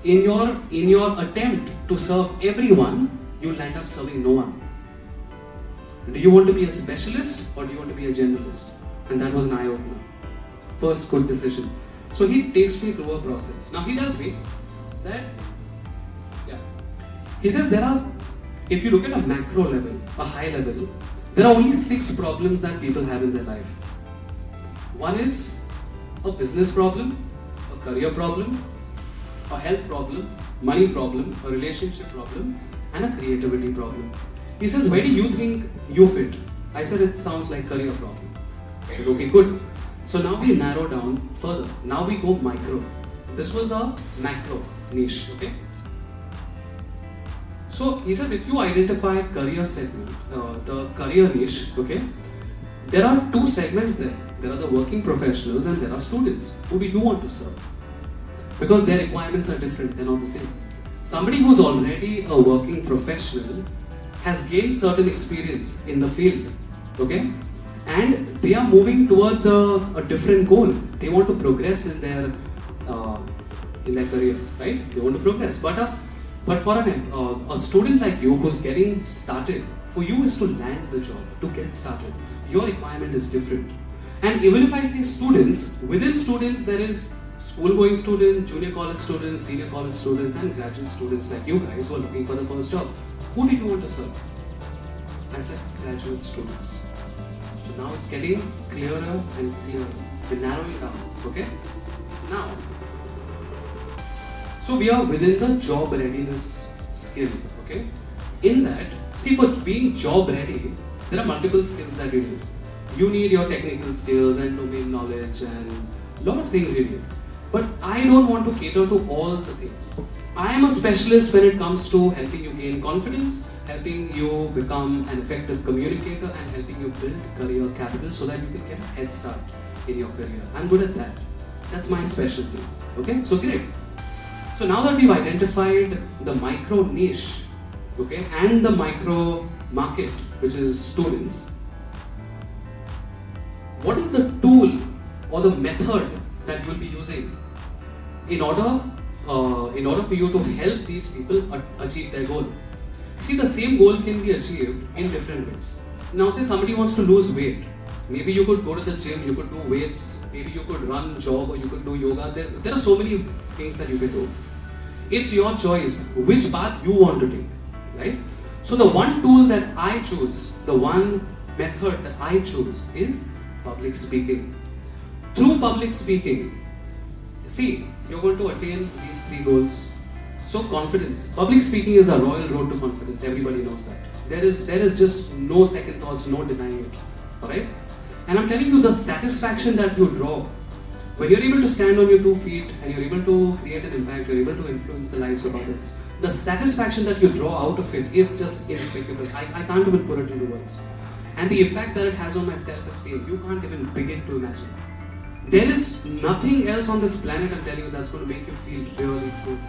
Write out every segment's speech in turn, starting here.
in your attempt to serve everyone, you'll end up serving no one. Do you want to be a specialist or do you want to be a generalist? And that was an eye-opener. First good decision. So he takes me through a process. Now he tells me that, he says if you look at a macro level, a high level, there are only 6 problems that people have in their life. One is a business problem, a career problem, a health problem, money problem, a relationship problem, and a creativity problem. He says, where do you think you fit? I said, it sounds like career problem. I said, okay, good. So now we narrow down further. Now we go micro. This was the macro niche, okay? So he says, if you identify career segment, the career niche, okay, there are 2 segments there. There are the working professionals and there are students. Who do you want to serve? Because their requirements are different, they're not the same. Somebody who's already a working professional has gained certain experience in the field, okay? And they are moving towards a different goal. They want to progress in their career, right? They want to progress. But for a student like you who's getting started, for you is to land the job, to get started. Your requirement is different. And even if I say students, within students there is school-going students, junior college students, senior college students, and graduate students like you guys who are looking for the first job. Who do you want to serve? I said graduate students. So now it's getting clearer and clearer. We're narrowing down, okay? Now, so we are within the job readiness skill, okay? In that, see, for being job ready, there are multiple skills that you need. You need your technical skills and domain knowledge and a lot of things you need. But I don't want to cater to all the things. I am a specialist when it comes to helping you gain confidence, helping you become an effective communicator, and helping you build career capital so that you can get a head start in your career. I'm good at that. That's my specialty. Okay, so great. So now that we've identified the micro niche, okay, and the micro market, which is students, what is the tool or the method that you will be using in order for you to help these people achieve their goal? See, the same goal can be achieved in different ways. Now say somebody wants to lose weight. Maybe you could go to the gym, you could do weights, maybe you could run, jog, or you could do yoga. There are so many things that you can do. It's your choice which path you want to take, right? So the one tool that I choose, the one method that I choose is public speaking. Through public speaking, see, you're going to attain these 3 goals. So confidence. Public speaking is a royal road to confidence. Everybody knows that. There is just no second thoughts, no denying it. Alright? And I'm telling you, the satisfaction that you draw when you're able to stand on your 2 feet and you're able to create an impact, you're able to influence the lives of others. The satisfaction that you draw out of it is just unspeakable. I can't even put it into words. And the impact that it has on my self-esteem, you can't even begin to imagine. There is nothing else on this planet, I'm telling you, that's going to make you feel really good.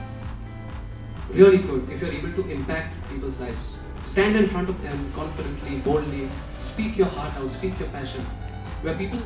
Really good if you're able to impact people's lives. Stand in front of them confidently, boldly, speak your heart out, speak your passion. Where people